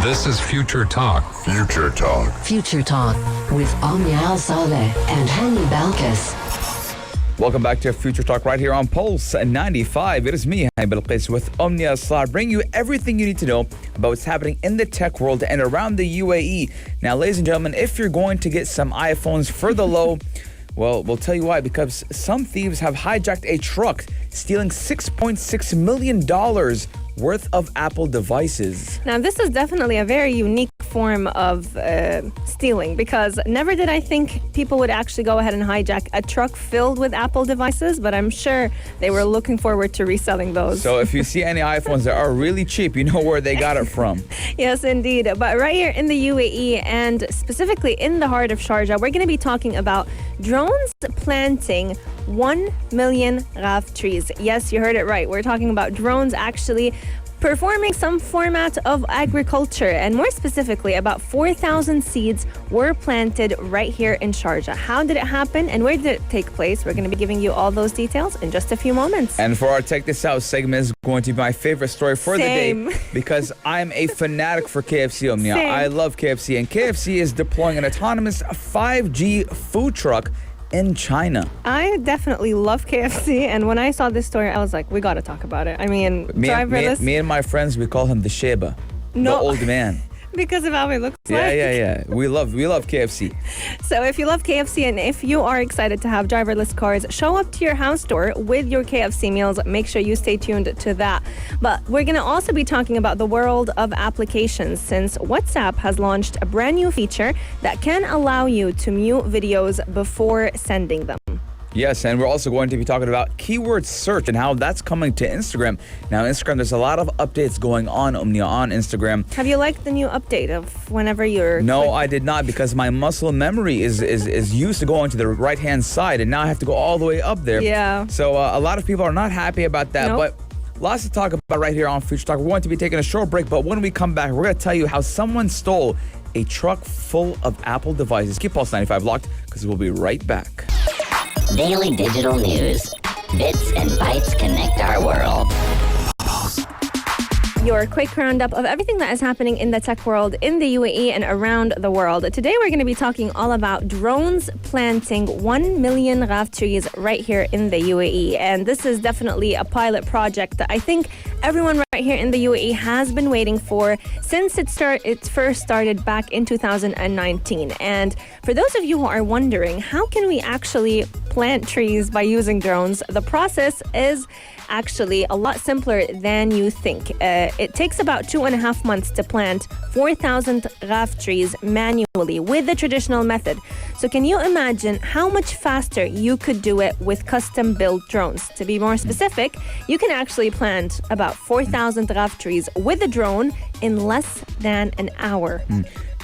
This is Future Talk. Future Talk. Future Talk with Omnia Al Saleh and Hani Balkis. Welcome back to Future Talk right here on Pulse 95. It is me, Hani Balkis, with Omnia Al Saleh, bringing you everything you need to know about what's happening in the tech world and around the UAE. Now, ladies and gentlemen, if you're going to get some iPhones for the low, well, we'll tell you why. Because some thieves have hijacked a truck, stealing $6.6 million worth of Apple devices. Now, this is definitely a very unique form of stealing, because never did I think people would actually go ahead and hijack a truck filled with Apple devices, but I'm sure they were looking forward to reselling those. So if you see any iPhones that are really cheap, you know where they got it from. Yes, indeed. But right here in the UAE, and specifically in the heart of Sharjah, we're going to be talking about drones planting 1 million raf trees. Yes, you heard it right. We're talking about drones actually performing some format of agriculture, and more specifically, about 4,000 seeds were planted right here in Sharjah. How did it happen and where did it take place? We're going to be giving you all those details in just a few moments. And for our Check This Out segment is going to be my favorite story for the day, because I'm a fanatic for KFC, Omnia. Same. I love KFC, and KFC is deploying an autonomous 5G food truck in China. I definitely love KFC, and when I saw this story, I was like, we got to talk about it. I mean, driverless. Me and my friends, we call him the Sheba, the old man. Because of how he looks like. Yeah. We love KFC. So if you love KFC and if you are excited to have driverless cars show up to your house door with your KFC meals, make sure you stay tuned to that. But we're going to also be talking about the world of applications, since WhatsApp has launched a brand new feature that can allow you to mute videos before sending them. Yes, and we're also going to be talking about keyword search and how that's coming to Instagram. Now, Instagram, there's a lot of updates going on, Omnia, on Instagram. Have you liked the new update of whenever you're... No, I did not, because my muscle memory is used to going to the right-hand side, and now I have to go all the way up there. Yeah. So a lot of people are not happy about that, Nope. but lots to talk about right here on Future Talk. We're going to be taking a short break, but when we come back, we're going to tell you how someone stole a truck full of Apple devices. Keep Pulse 95 locked, because we'll be right back. Daily digital news. Bits and bytes connect our world. Your quick roundup of everything that is happening in the tech world in the UAE and around the world. Today we're going to be talking all about drones planting 1 million raf trees right here in the UAE. And this is definitely a pilot project that I think everyone right here in the UAE has been waiting for since it first started back in 2019. And for those of you who are wondering, how can we actually plant trees by using drones? The process is actually a lot simpler than you think. It takes about 2.5 months to plant 4,000 raf trees manually with the traditional method. So can you imagine how much faster you could do it with custom-built drones? To be more specific, you can actually plant about 4,000 raf trees with a drone in less than an hour.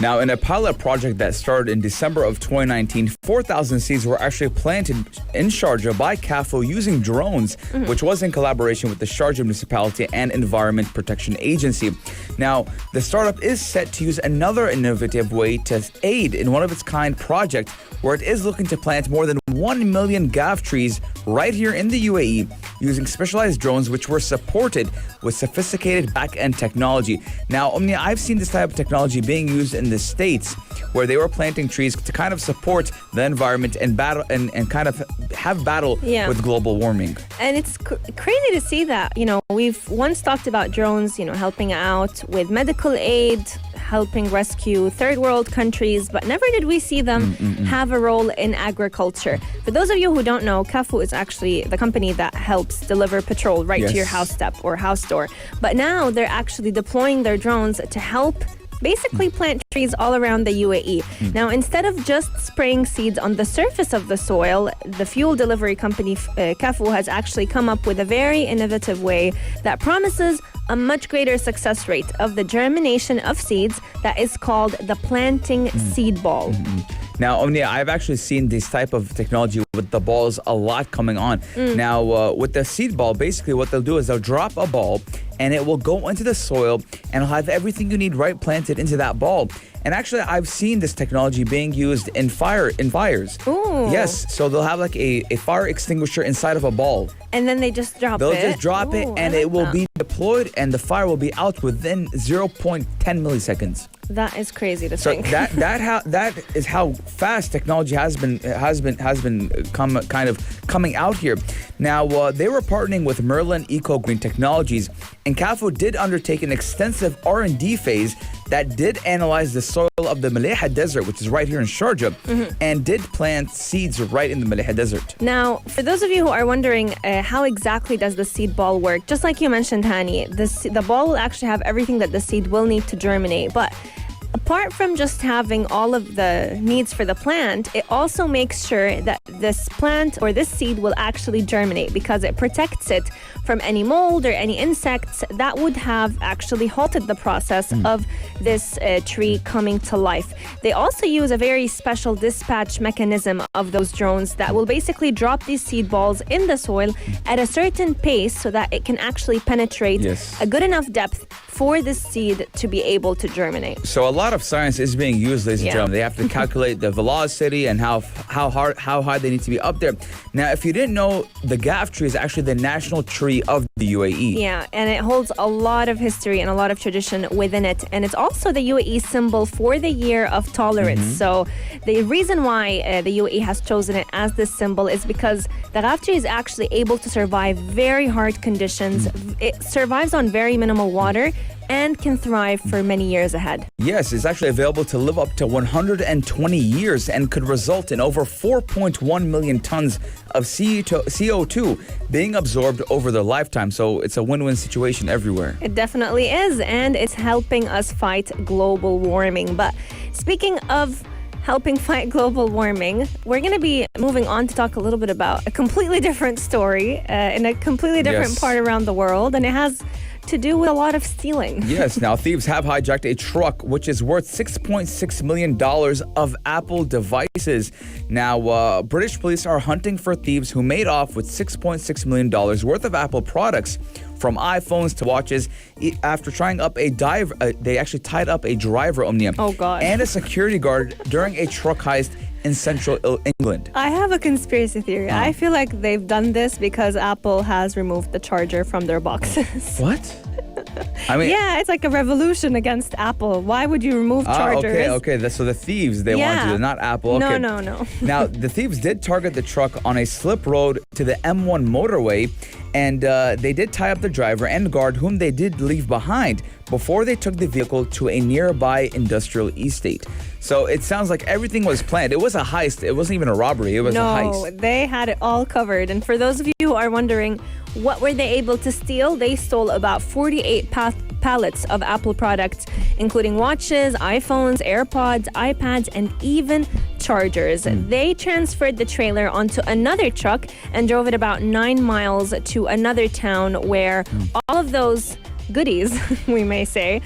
Now, in a pilot project that started in December of 2019, 4,000 seeds were actually planted in Sharjah by KFC using drones, which was in collaboration with the Sharjah Municipality and Environment Protection Agency. Now, the startup is set to use another innovative way to aid in one-of-its-kind project where it is looking to plant more than 1 million gaff trees right here in the UAE using specialized drones which were supported with sophisticated back-end technology. Now, Omnia, I've seen this type of technology being used in the States where they were planting trees to kind of support the environment and battle and kind of have battle with global warming. And it's crazy to see that. You know, we've once talked about drones, you know, helping out with medical aid, helping rescue third world countries, but never did we see them have a role in agriculture. For those of you who don't know, KFC is actually the company that helps deliver petrol right to your house step or house door. But now they're actually deploying their drones to help basically plant trees all around the UAE. Now, instead of just spraying seeds on the surface of the soil, the fuel delivery company KFC has actually come up with a very innovative way that promises a much greater success rate of the germination of seeds that is called the planting seed ball. Now, Omnia, I've actually seen this type of technology with the balls a lot coming on. Now, with the seed ball, basically what they'll do is they'll drop a ball and it will go into the soil and it'll have everything you need right planted into that ball. And actually, I've seen this technology being used in fires. Ooh. Yes, so they'll have like a fire extinguisher inside of a ball. And then they just drop it. They'll just drop it and it will be deployed deployed and the fire will be out within 0.10 milliseconds. That is crazy to So think. that is how fast technology has been coming out here. Now they were partnering with Merlin Eco Green Technologies, and CAFO did undertake an extensive R&D phase that did analyze the soil of the Maliha Desert, which is right here in Sharjah, and did plant seeds right in the Maliha Desert. Now, for those of you who are wondering how exactly does the seed ball work, just like you mentioned, Hani, the ball will actually have everything that the seed will need to germinate. But apart from just having all of the needs for the plant, it also makes sure that this plant or this seed will actually germinate, because it protects it from any mold or any insects that would have actually halted the process of this tree coming to life. They also use a very special dispatch mechanism of those drones that will basically drop these seed balls in the soil at a certain pace so that it can actually penetrate a good enough depth for this seed to be able to germinate. So a lot of science is being used, ladies and gentlemen. They have to calculate the velocity and how high they need to be up there. Now, if you didn't know, the gaff tree is actually the national tree of the UAE. Yeah, and it holds a lot of history and a lot of tradition within it. And it's also the UAE symbol for the year of tolerance. So the reason why the UAE has chosen it as this symbol is because the gaff tree is actually able to survive very hard conditions. It survives on very minimal water and can thrive for many years ahead. Yes, it's actually available to live up to 120 years and could result in over 4.1 million tons of CO2 being absorbed over their lifetime. So it's a win-win situation everywhere. It definitely is, and it's helping us fight global warming. But speaking of helping fight global warming, we're going to be moving on to talk a little bit about a completely different story in a completely different part around the world, and it has to do with a lot of stealing. Yes, now thieves have hijacked a truck which is worth $6.6 million of Apple devices. Now, British police are hunting for thieves who made off with $6.6 million worth of Apple products, from iPhones to watches, after trying up a dive. They actually tied up a driver, Omnia, and a security guard during a truck heist in central England. I have a conspiracy theory. I feel like they've done this because Apple has removed the charger from their boxes. What? I mean, yeah, it's like a revolution against Apple. Why would you remove chargers? Okay. So the thieves, they want to, not Apple. Okay. No. Now, the thieves did target the truck on a slip road to the M1 motorway, and they did tie up the driver and guard, whom they did leave behind before they took the vehicle to a nearby industrial estate. So it sounds like everything was planned. It was a heist. It wasn't even a robbery. It was a heist. No, they had it all covered. And for those of you who are wondering, what were they able to steal? They stole about 48 pallets of Apple products, including watches, iPhones, AirPods, iPads, and even chargers. They transferred the trailer onto another truck and drove it about 9 miles to another town where all of those goodies, we may say,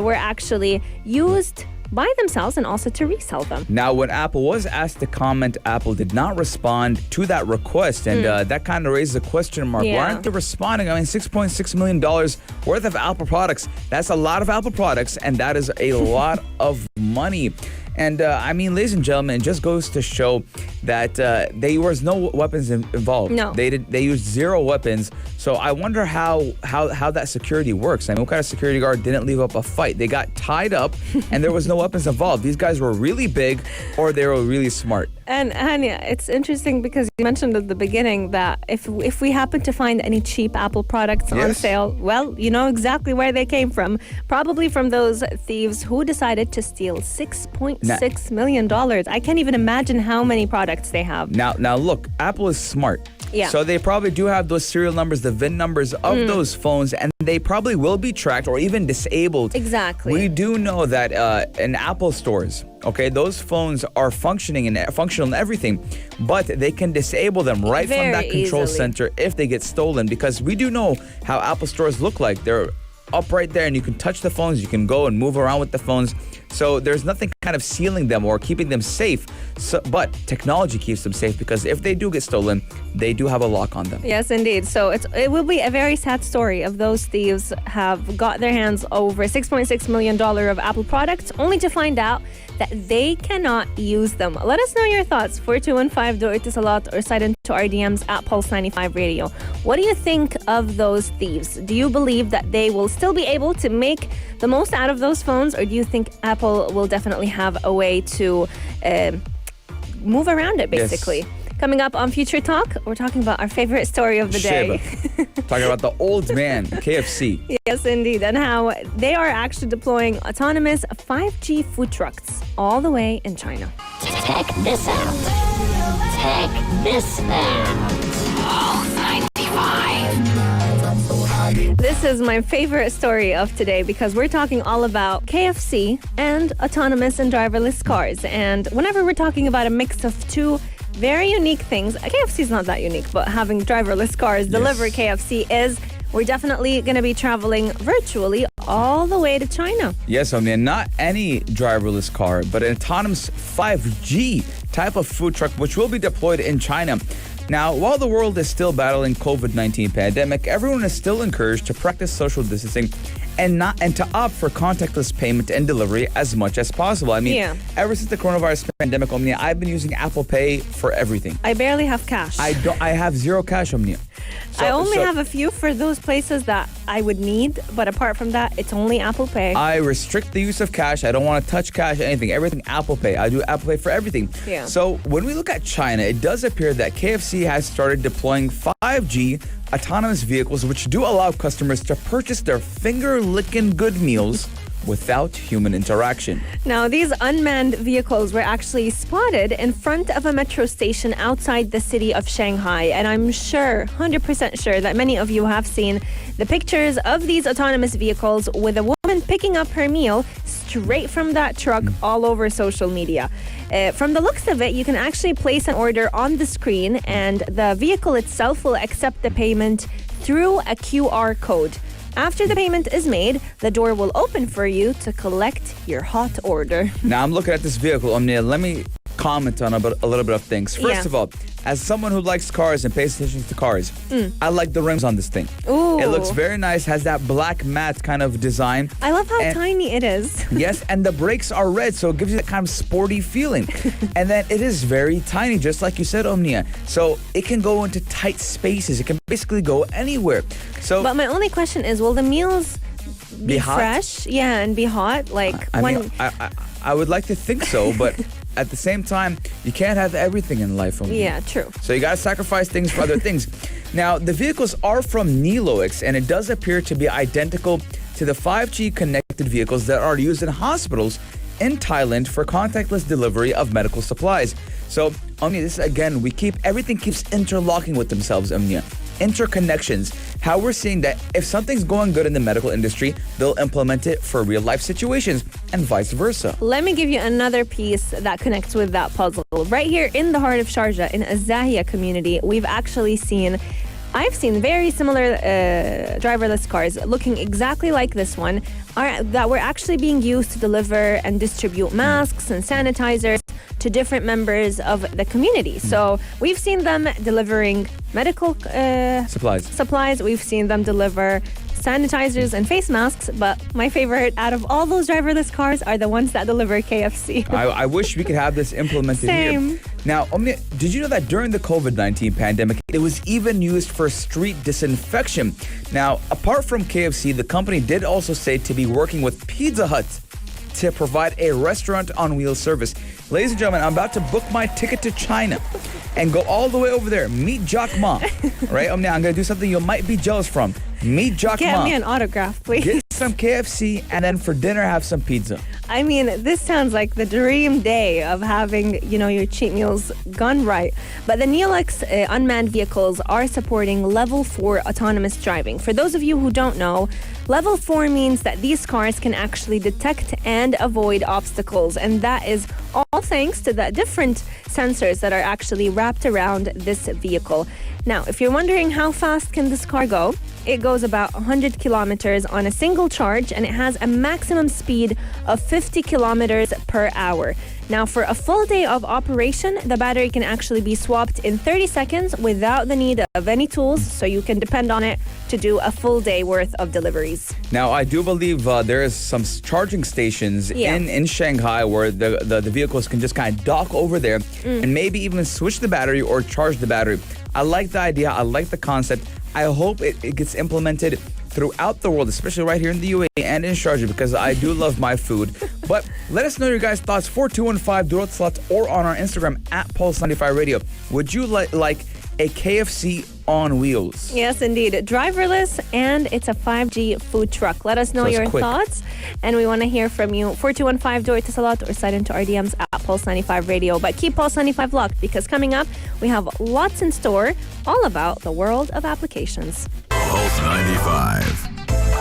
were actually used by themselves and also to resell them. Now, when Apple was asked to comment, Apple did not respond to that request, and that kind of raises a question mark. Why aren't they responding? I mean, $6.6 million worth of Apple products. That's a lot of Apple products, and that is a lot of money. And I mean, ladies and gentlemen, it just goes to show that there was no weapons involved. No. They used zero weapons. So I wonder how that security works. I mean, what kind of security guard didn't leave up a fight? They got tied up and there was no weapons involved. These guys were really big or they were really smart. And Hania, it's interesting because you mentioned at the beginning that if we happen to find any cheap Apple products on sale, well, you know exactly where they came from. Probably from those thieves who decided to steal $6.6 million. I can't even imagine how many products they have. Now look, Apple is smart. Yeah. So they probably do have those serial numbers, the VIN numbers of those phones, and they probably will be tracked or even disabled. Exactly. We do know that in Apple stores, okay, those phones are functional and everything, but they can disable them right from that control center if they get stolen, because we do know how Apple stores look like. They're up right there and you can touch the phones, you can go and move around with the phones. So there's nothing kind of sealing them or keeping them safe. But technology keeps them safe, because if they do get stolen, they do have a lock on them. Yes, indeed. So it will be a very sad story if those thieves have got their hands over $6.6 million of Apple products, only to find out that they cannot use them. Let us know your thoughts. 4215 do it is a lot or silent to our DMs at Pulse 95 Radio. What do you think of those thieves? Do you believe that they will still be able to make the most out of those phones, or do you think Apple will definitely have a way to move around it, basically? Yes. Coming up on Future Talk, we're talking about our favorite story of the day. Talking about the old man, KFC. Yes, indeed, and how they are actually deploying autonomous 5G food trucks all the way in China. Check this out. Check this out. Pulse 95. This is my favorite story of today because we're talking all about KFC and autonomous and driverless cars. And whenever we're talking about a mix of two very unique things, KFC is not that unique, but having driverless cars deliver KFC is, we're definitely going to be traveling virtually all the way to China. Yes, I mean, not any driverless car, but an autonomous 5G type of food truck, which will be deployed in China. Now, while the world is still battling COVID-19 pandemic, everyone is still encouraged to practice social distancing and to opt for contactless payment and delivery as much as possible. I mean, ever since the coronavirus pandemic, Omnia, I've been using Apple Pay for everything. I barely have cash. I have zero cash, Omnia. I only have a few for those places that I would need, but apart from that, it's only Apple Pay. I restrict the use of cash. I don't want to touch cash, anything. Everything Apple Pay. I do Apple Pay for everything. Yeah. So when we look at China, it does appear that KFC has started deploying 5G autonomous vehicles, which do allow customers to purchase their finger-licking good meals without human interaction. Now, these unmanned vehicles were actually spotted in front of a metro station outside the city of Shanghai. And I'm sure, 100% sure, that many of you have seen the pictures of these autonomous vehicles with a woman picking up her meal straight from that truck all over social media. From the looks of it, you can actually place an order on the screen and the vehicle itself will accept the payment through a QR code. After the payment is made, the door will open for you to collect your hot order. Now, I'm looking at this vehicle, Omnia. Let me comment on a little bit of things. First of all, as someone who likes cars and pays attention to cars, I like the rims on this thing. Ooh. It looks very nice, has that black matte kind of design. I love how tiny it is. Yes, and the brakes are red, so it gives you that kind of sporty feeling. And then it is very tiny, just like you said, Omnia. So it can go into tight spaces. It can basically go anywhere. So, but my only question is, will the meals be hot? Fresh? Yeah, and be hot? Like I would like to think so, but at the same time, you can't have everything in life. Yeah, true. So you got to sacrifice things for other things. Now, the vehicles are from Niloix, and it does appear to be identical to the 5G connected vehicles that are used in hospitals in Thailand for contactless delivery of medical supplies. So, Omnia, this again, everything keeps interlocking with themselves, Omnia. Interconnections. How we're seeing that if something's going good in the medical industry, they'll implement it for real life situations and vice versa. Let me give you another piece that connects with that puzzle. Right here in the heart of Sharjah, in Azahia community, I've seen very similar driverless cars looking exactly like this one that were actually being used to deliver and distribute masks and sanitizers to different members of the community. So we've seen them delivering medical supplies. We've seen them deliver sanitizers and face masks, but my favorite out of all those driverless cars are the ones that deliver KFC. I wish we could have this implemented here. Now, Omnia, did you know that during the COVID-19 pandemic, it was even used for street disinfection? Now, apart from KFC, the company did also say to be working with Pizza Hut to provide a restaurant on wheels service. Ladies and gentlemen, I'm about to book my ticket to China and go all the way over there, meet Jack Ma. Right, Omnia, I'm going to do something you might be jealous from. Meet Jack Ma. Get me an autograph, please. Get some KFC and then for dinner have some pizza. I mean, this sounds like the dream day of having, your cheat meals gone right. But the Niloix unmanned vehicles are supporting level 4 autonomous driving. For those of you who don't know, level 4 means that these cars can actually detect and avoid obstacles. And that is all thanks to the different sensors that are actually wrapped around this vehicle. Now, if you're wondering how fast can this car go, it goes about 100 kilometers on a single charge, and it has a maximum speed of 50 kilometers per hour. Now, for a full day of operation, the battery can actually be swapped in 30 seconds without the need of any tools, so you can depend on it to do a full day worth of deliveries. Now, I do believe there is some charging stations in Shanghai where the vehicles can just kind of dock over there and maybe even switch the battery or charge the battery. I like the idea. I like the concept. I hope it gets implemented throughout the world, especially right here in the UAE and in Sharjah, because I do love my food. But let us know your guys' thoughts. 4215 Durot Salat or on our Instagram at Pulse95 Radio. Would you like a KFC on wheels? Yes, indeed. Driverless, and it's a 5G food truck. Let us know your thoughts, and we want to hear from you. 4215 Durot Salat or slide into our DMs at Pulse95 Radio. But keep Pulse95 locked, because coming up, we have lots in store all about the world of applications. Pulse 95.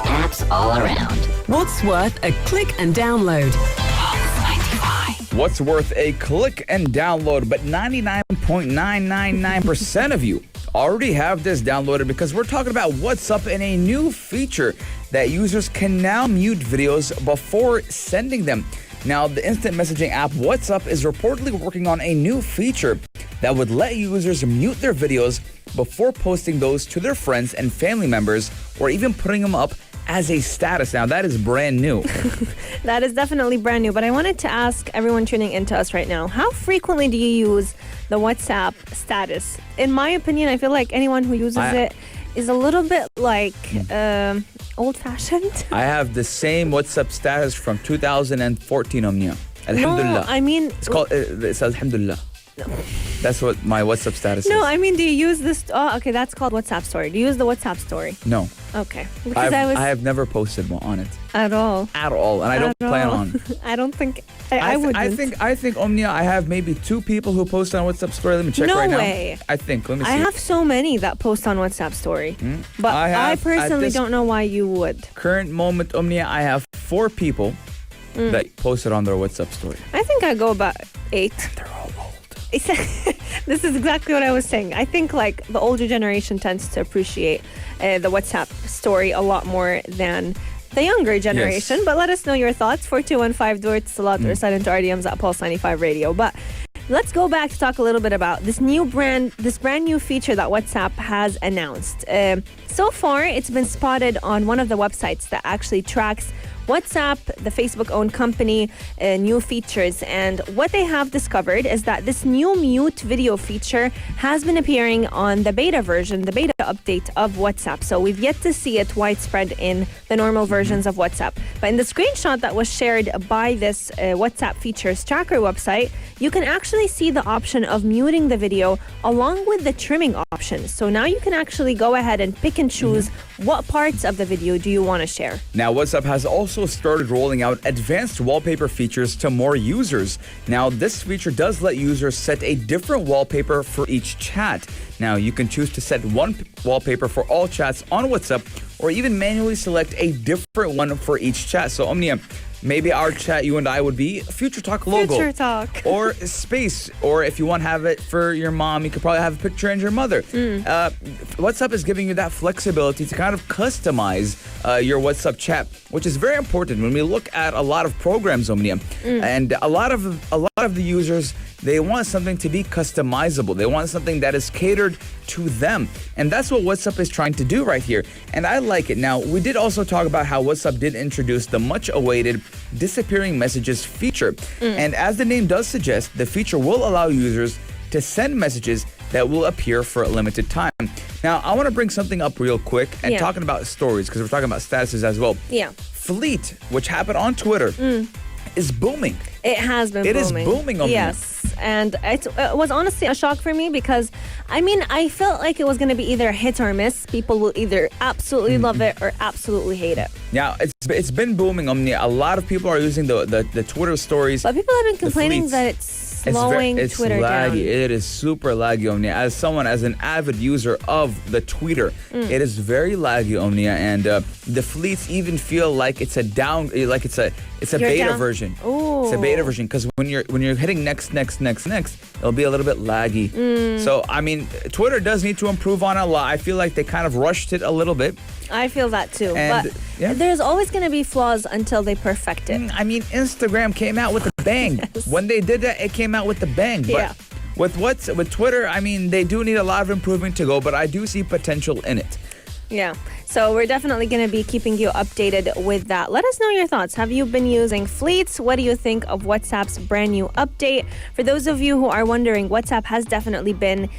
Apps all around. What's worth a click and download? What's worth a click and download? But 99.999% of you already have this downloaded, because we're talking about WhatsApp and a new feature that users can now mute videos before sending them. Now, the instant messaging app WhatsApp is reportedly working on a new feature that would let users mute their videos before posting those to their friends and family members, or even putting them up as a status. Now, that is brand new. That is definitely brand new. But I wanted to ask everyone tuning into us right now, how frequently do you use the WhatsApp status? In my opinion, I feel like anyone who uses it is a little bit like old-fashioned. I have the same WhatsApp status from 2014, Omnia. Alhamdulillah. No, I mean... it says Alhamdulillah. No. That's what my WhatsApp status is. No, I mean, do you use this? Oh, okay, that's called WhatsApp Story. Do you use the WhatsApp Story? No. Okay. Because I have never posted one on it. At all. At all. And I don't plan on. I don't think... I wouldn't. I think, Omnia, I have maybe 2 people who post on WhatsApp Story. Let me check right now. No way. I think. Let me see. I have so many that post on WhatsApp Story. But I personally don't know why you would. Current moment, Omnia, I have 4 people that posted on their WhatsApp Story. I think I go about 8. They're all old. This is exactly what I was saying. I think like the older generation tends to appreciate the WhatsApp Story a lot more than the younger generation. Yes. But let us know your thoughts. 4215 Durot Salat or send into our DMs at Pulse95 Radio. But let's go back to talk a little bit about this brand new feature that WhatsApp has announced. So far, it's been spotted on one of the websites that actually tracks WhatsApp, the Facebook-owned company, new features. And what they have discovered is that this new mute video feature has been appearing on the beta version, the beta update of WhatsApp. So we've yet to see it widespread in the normal versions of WhatsApp. But in the screenshot that was shared by this WhatsApp features tracker website, you can actually see the option of muting the video along with the trimming option. So now you can actually go ahead and pick and choose what parts of the video do you want to share. Now, WhatsApp has also started rolling out advanced wallpaper features to more users. Now, this feature does let users set a different wallpaper for each chat. Now, you can choose to set one wallpaper for all chats on WhatsApp, or even manually select a different one for each chat. So, Omnia, maybe our chat, you and I, would be Future Talk logo. Future Talk. Or space. Or if you want to have it for your mom, you could probably have a picture and your mother. WhatsApp is giving you that flexibility to kind of customize your WhatsApp chat, which is very important when we look at a lot of programs, Omnia. And a lot of the users, they want something to be customizable. They want something that is catered to them. And that's what WhatsApp is trying to do right here. And I like it. Now, we did also talk about how WhatsApp did introduce the much-awaited disappearing messages feature. And as the name does suggest, the feature will allow users to send messages that will appear for a limited time. Now, I want to bring something up real quick and talking about stories, because we're talking about statuses as well. Yeah. Fleet, which happened on Twitter, is booming. It has been booming. It is booming on Yes. And it was honestly a shock for me, because, I mean, I felt like it was going to be either hit or miss. People will either absolutely love it or absolutely hate it. Yeah, it's been booming, Omnia. A lot of people are using the Twitter stories. But people have been complaining that it's slowing Twitter down. It is super laggy, Omnia. As an avid user of the Twitter, it is very laggy, Omnia. And the fleets even feel like it's a beta version. Ooh. It's a beta version, because when you're hitting next, it'll be a little bit laggy. So, I mean, Twitter does need to improve on it a lot. I feel like they kind of rushed it a little bit. I feel that too. And, but there's always going to be flaws until they perfect it. I mean, Instagram came out with the bang. When they did that, it came out with the bang. But with Twitter, I mean, they do need a lot of improvement to go, but I do see potential in it. Yeah. So we're definitely going to be keeping you updated with that. Let us know your thoughts. Have you been using Fleets? What do you think of WhatsApp's brand new update? For those of you who are wondering, WhatsApp has definitely been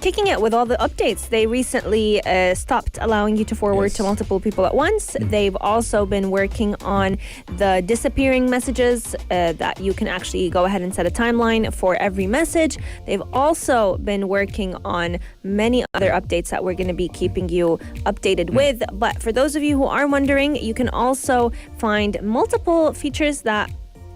kicking it with all the updates. They recently stopped allowing you to forward to multiple people at once. They've also been working on the disappearing messages that you can actually go ahead and set a timeline for every message. They've also been working on many other updates that we're going to be keeping you updated with. But for those of you who are wondering, you can also find multiple features that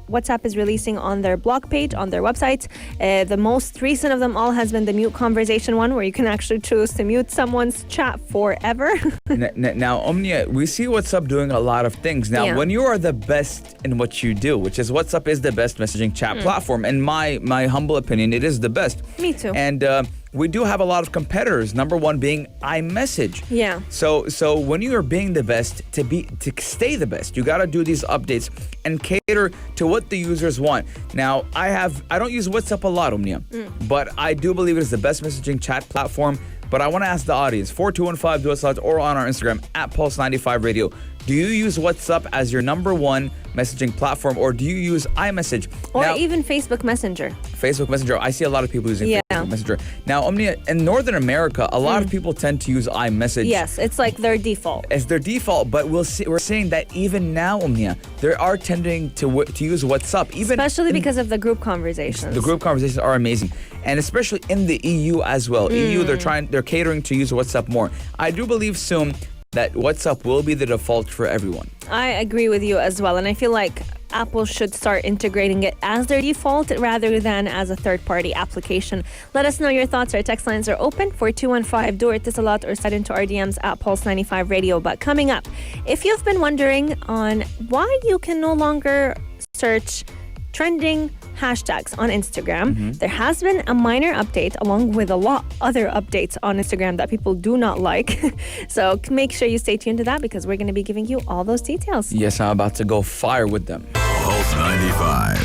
WhatsApp is releasing on their blog page, on their website. The most recent of them all has been the mute conversation one, where you can actually choose to mute someone's chat forever. Now, Omnia, we see WhatsApp doing a lot of things. Now, when you are the best in what you do, which is WhatsApp is the best messaging chat platform, in my humble opinion, it is the best. Me too. And we do have a lot of competitors. Number one being iMessage. Yeah. So when you are being the best, to stay the best, you got to do these updates and cater to what the users want. Now, I don't use WhatsApp a lot, Omnia, but I do believe it is the best messaging chat platform. But I want to ask the audience, 4215 do us loud, or on our Instagram at Pulse95 Radio. Do you use WhatsApp as your number one messaging platform, or do you use iMessage? Or even Facebook Messenger? Facebook Messenger. I see a lot of people using Facebook Messenger. Now, Omnia, in Northern America, a lot of people tend to use iMessage. Yes, it's like their default. It's their default, but we're seeing that even now, Omnia, they are tending to use WhatsApp. Especially because of the group conversations. The group conversations are amazing. And especially in the EU as well. EU, they're catering to use WhatsApp more. I do believe soon that WhatsApp will be the default for everyone. I agree with you as well. And I feel like Apple should start integrating it as their default rather than as a third-party application. Let us know your thoughts. Our text lines are open for 215. Do it this a lot or slide into our DMs at Pulse95 Radio. But coming up, if you've been wondering on why you can no longer search trending hashtags on Instagram, there has been a minor update along with a lot other updates on Instagram that people do not like. So make sure you stay tuned to that, because we're going to be giving you all those details. Yes, I'm about to go fire with them. Pulse 95.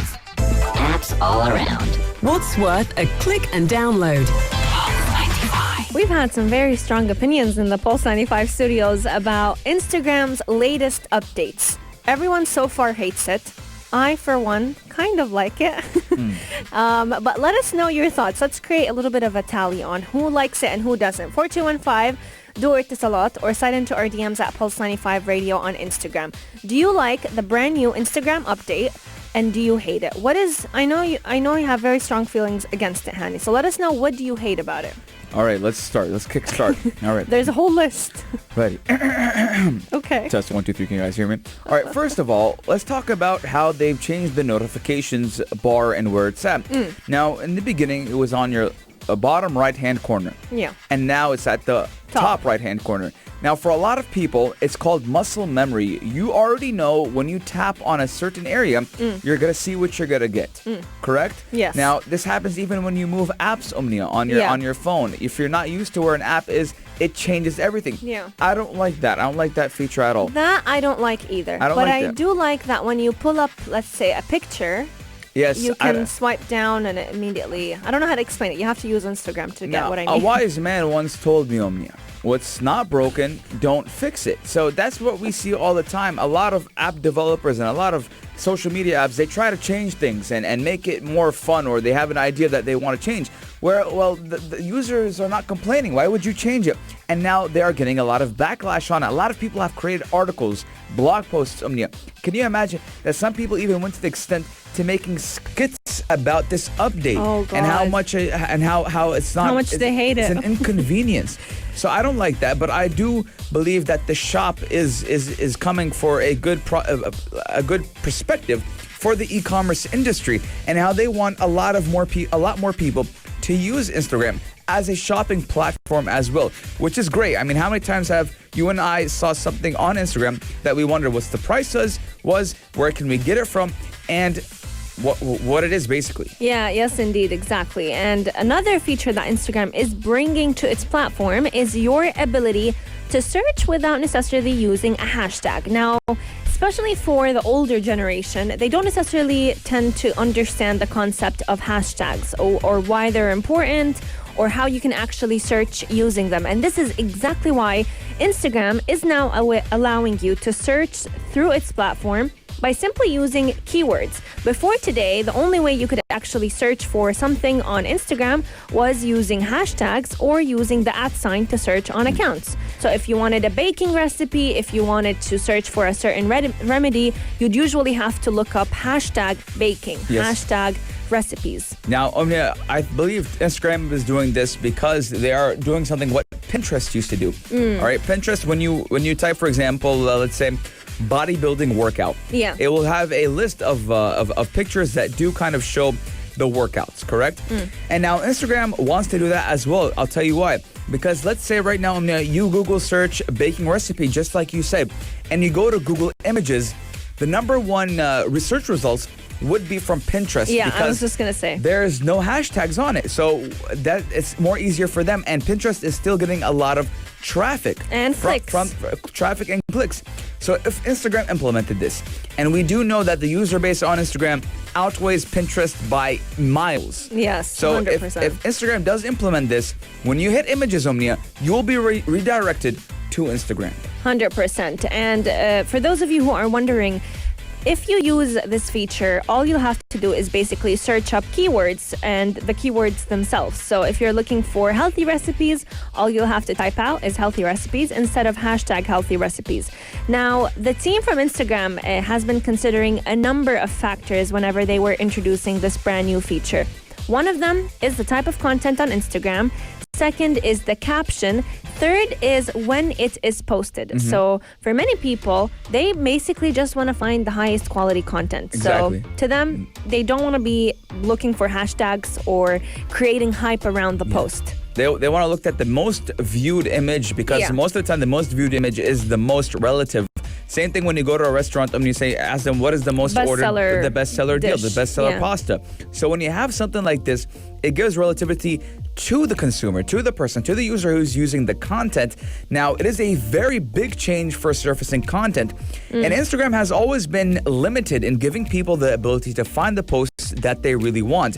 Apps all around. What's worth a click and download? We've had some very strong opinions in the Pulse 95 studios about Instagram's latest updates. Everyone so far hates it. I, for one, kind of like it. But let us know your thoughts. Let's create a little bit of a tally on who likes it and who doesn't. 4215, do it this a lot, or slide into our DMs at Pulse95 Radio on Instagram. Do you like the brand new Instagram update, and do you hate it? I know you have very strong feelings against it, Hani. So let us know, what do you hate about it? All right, let's start. Let's kick start. All right. There's a whole list. Ready. Okay. Test 1, 2, 3. Can you guys hear me? All right. First of all, let's talk about how they've changed the notifications bar and where it's at. Now, in the beginning, it was on your bottom right-hand corner. Yeah. And now it's at the top right-hand corner. Now, for a lot of people, it's called muscle memory. You already know when you tap on a certain area, you're going to see what you're going to get. Correct? Yes. Now, this happens even when you move apps, Omnia, on your phone. If you're not used to where an app is, it changes everything. Yeah. I don't like that. I don't like that feature at all. That I don't like either. I don't but like I that. do like that when you pull up, let's say, a picture, Yes. you can swipe down and it immediately... I don't know how to explain it. You have to use Instagram to get what I A mean. wise man once told me, Omnia, what's not broken, don't fix it. So that's what we see all the time. A lot of app developers and a lot of social media apps, they try to change things and make it more fun, or they have an idea that they want to change. The users are not complaining. Why would you change it? And now they are getting a lot of backlash on it. A lot of people have created articles, blog posts, Omnia. Can you imagine that some people even went to the extent to making skits about this update and how much how it's not how much they hate it's it. an inconvenience. So I don't like that, but I do believe that the shop is coming for a good perspective for the e-commerce industry, and how they want a lot more people to use Instagram as a shopping platform as well, which is great. I mean, how many times have you and I saw something on Instagram that we wondered what's the price was, where can we get it from, and what it is basically. Yeah, yes, indeed, exactly. And another feature that Instagram is bringing to its platform is your ability to search without necessarily using a hashtag. Now, especially for the older generation, they don't necessarily tend to understand the concept of hashtags or why they're important or how you can actually search using them. And this is exactly why Instagram is now allowing you to search through its platform by simply using keywords. Before today, the only way you could actually search for something on Instagram was using hashtags or using the @ to search on accounts. So if you wanted a baking recipe, if you wanted to search for a certain remedy, you'd usually have to look up hashtag baking, hashtag recipes. Now, Omnia, I believe Instagram is doing this because they are doing something what Pinterest used to do. All right, Pinterest, when you type, for example, let's say bodybuilding workout, it will have a list of pictures that do kind of show the workouts, correct? And now Instagram wants to do that as well. I'll tell you why. Because let's say right now, Omnia, you Google search baking recipe, just like you said, and you go to Google Images, the number one research results would be from Pinterest. Yeah, because I was just going to say. there's no hashtags on it. So that it's more easier for them. And Pinterest is still getting a lot of traffic. And clicks. From traffic and clicks. So if Instagram implemented this, and we do know that the user base on Instagram outweighs Pinterest by miles. Yes, So 100%. if Instagram does implement this, when you hit images, Omnia, you'll be redirected to Instagram. 100%. And for those of you who are wondering, if you use this feature, all you'll have to do is basically search up keywords and the keywords themselves. So if you're looking for healthy recipes, all you'll have to type out is healthy recipes instead of hashtag healthy recipes. Now, the team from Instagram has been considering a number of factors whenever they were introducing this brand new feature. One of them is the type of content on Instagram. Second is the caption. Third is when it is posted. So for many people, they basically just want to find the highest quality content. Exactly. So to them, they don't want to be looking for hashtags or creating hype around the post. They want to look at the most viewed image because most of the time the most viewed image is the most relative. Same thing when you go to a restaurant and you say, ask them what is the most ordered, the bestseller deal, the bestseller pasta. So when you have something like this, it gives relativity to the consumer, to the person, to the user who's using the content. Now, it is a very big change for surfacing content. And Instagram has always been limited in giving people the ability to find the posts that they really want.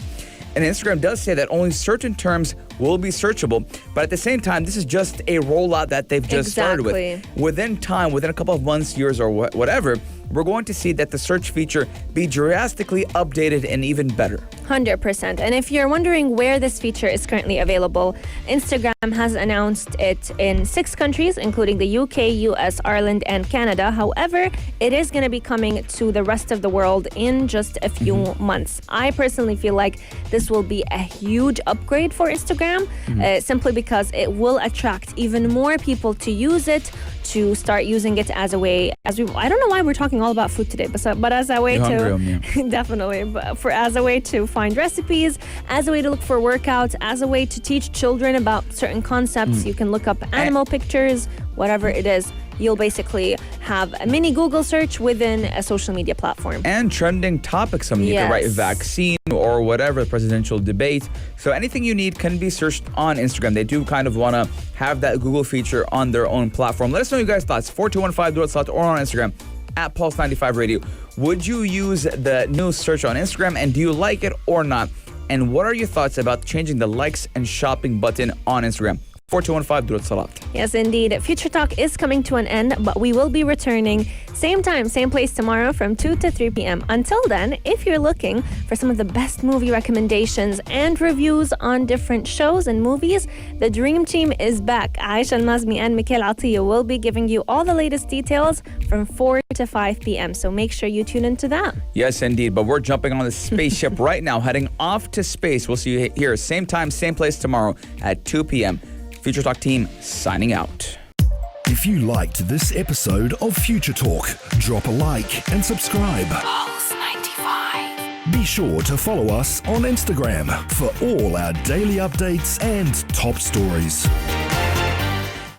And Instagram does say that only certain terms will be searchable. But at the same time, this is just a rollout that they've just started with. Within time, within a couple of months, years, or whatever, we're going to see that the search feature be drastically updated and even better. 100%. And if you're wondering where this feature is currently available, Instagram has announced it in 6 countries, including the UK, US, Ireland, and Canada. However, it is going to be coming to the rest of the world in just a few months. I personally feel like this will be a huge upgrade for Instagram, simply because it will attract even more people to use it, to start using it as a way, I don't know why we're talking all about food today, but as a way definitely, but as a way to find recipes, as a way to look for workouts, as a way to teach children about certain concepts. You can look up animal pictures, whatever it is. You'll basically have a mini Google search within a social media platform. And trending topics. I mean, you can write vaccine or whatever, presidential debate. So anything you need can be searched on Instagram. They do kind of want to have that Google feature on their own platform. Let us know your guys' thoughts. 4215 or on Instagram at Pulse95 Radio. Would you use the new search on Instagram, and do you like it or not? And what are your thoughts about changing the likes and shopping button on Instagram? 4215. Yes, indeed. Future Talk is coming to an end, but we will be returning same time, same place tomorrow from 2 to 3 p.m. Until then, if you're looking for some of the best movie recommendations and reviews on different shows and movies, the Dream Team is back. Aisha Al-Mazmi and Mikhail Atiya will be giving you all the latest details from 4 to 5 p.m. So make sure you tune into that. Yes, indeed. But we're jumping on the spaceship right now, heading off to space. We'll see you here, same time, same place tomorrow at 2 p.m. Future Talk team signing out. If you liked this episode of Future Talk, drop a like and subscribe. Pulse 95. Be sure to follow us on Instagram for all our daily updates and top stories.